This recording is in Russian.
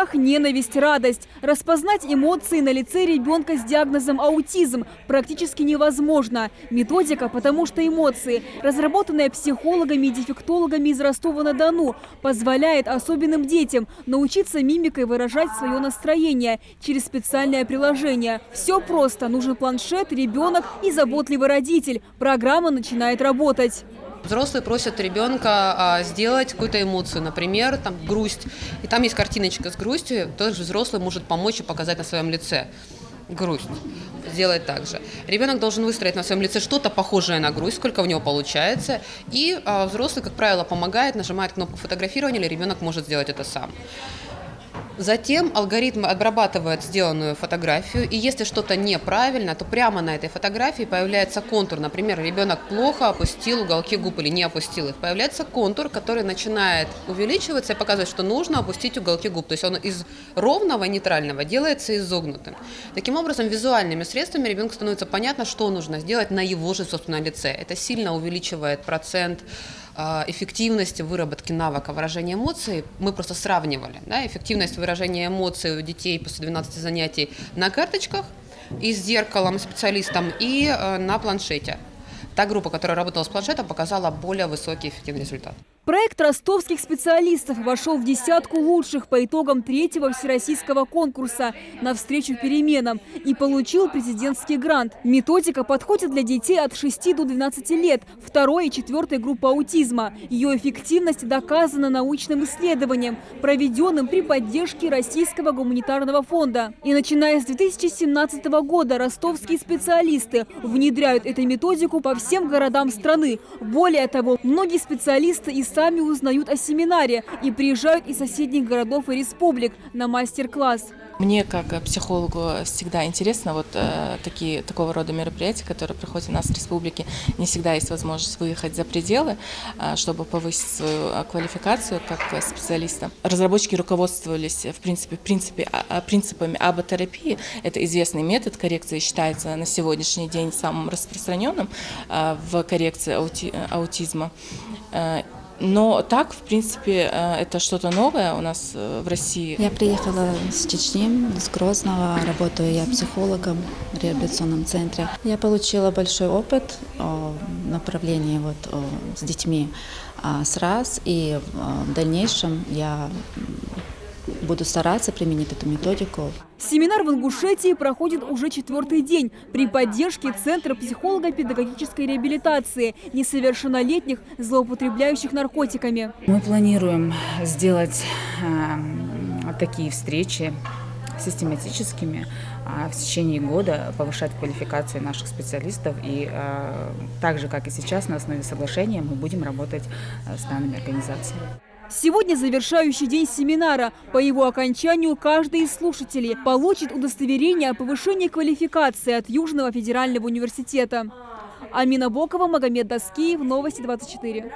страх, ненависть, радость. Распознать эмоции на лице ребенка с диагнозом аутизм практически невозможно. Методика «Потому что эмоции», разработанная психологами и дефектологами из Ростова-на-Дону, позволяет особенным детям научиться мимикой выражать свое настроение через специальное приложение. Все просто. Нужен планшет, ребенок и заботливый родитель. Программа начинает работать. Взрослые просят ребенка сделать какую-то эмоцию, например, там, грусть. И там есть картиночка с грустью, тот же взрослый может помочь и показать на своем лице грусть. Сделать так же. Ребенок должен выстроить на своем лице что-то похожее на грусть, сколько у него получается. И взрослый, как правило, помогает, нажимает кнопку фотографирования, или ребенок может сделать это сам. Затем алгоритм обрабатывает сделанную фотографию, и если что-то неправильно, то прямо на этой фотографии появляется контур. Например, ребенок плохо опустил уголки губ или не опустил их. Появляется контур, который начинает увеличиваться и показывать, что нужно опустить уголки губ. То есть он из ровного, нейтрального делается изогнутым. Таким образом, визуальными средствами ребенку становится понятно, что нужно сделать на его же собственном лице. Это сильно увеличивает процент эффективности выработки навыка выражения эмоций. Мы просто сравнивали, да, эффективность выражения эмоций у детей после 12 занятий на карточках и с зеркалом, специалистом, и на планшете. Та группа, которая работала с планшетом, показала более высокий эффективный результат. Проект ростовских специалистов вошел в десятку лучших по итогам третьего всероссийского конкурса «Навстречу переменам» и получил президентский грант. Методика подходит для детей от 6 до 12 лет, 2 и 4 группы аутизма. Ее эффективность доказана научным исследованием, проведенным при поддержке Российского гуманитарного фонда. И начиная с 2017 года ростовские специалисты внедряют эту методику по всем городам страны. Более того, многие специалисты и сами узнают о семинаре и приезжают из соседних городов и республик на мастер-класс. Мне, как психологу, всегда интересно такого рода мероприятия, которые проходят у нас в республике. Не всегда есть возможность выехать за пределы, чтобы повысить свою квалификацию как специалиста. Разработчики руководствовались, в принципе, принципами аботерапии. Это известный метод коррекции, считается на сегодняшний день самым распространенным в коррекции аутизма. Но так, в принципе, это что-то новое у нас в России. Я приехала с Чечни, с Грозного, работаю я психологом в реабилитационном центре. Я получила большой опыт в направлении с детьми СРАС, и в дальнейшем я буду стараться применить эту методику. Семинар в Ингушетии проходит уже 4-й день при поддержке Центра психолого-педагогической реабилитации несовершеннолетних, злоупотребляющих наркотиками. Мы планируем сделать такие встречи систематическими, в течение года повышать квалификацию наших специалистов. И так же, как и сейчас, на основе соглашения мы будем работать с данными организациями. Сегодня завершающий день семинара. По его окончанию каждый из слушателей получит удостоверение о повышении квалификации от Южного федерального университета. Амина Бокова, Магомед Даскиев, Новости 24.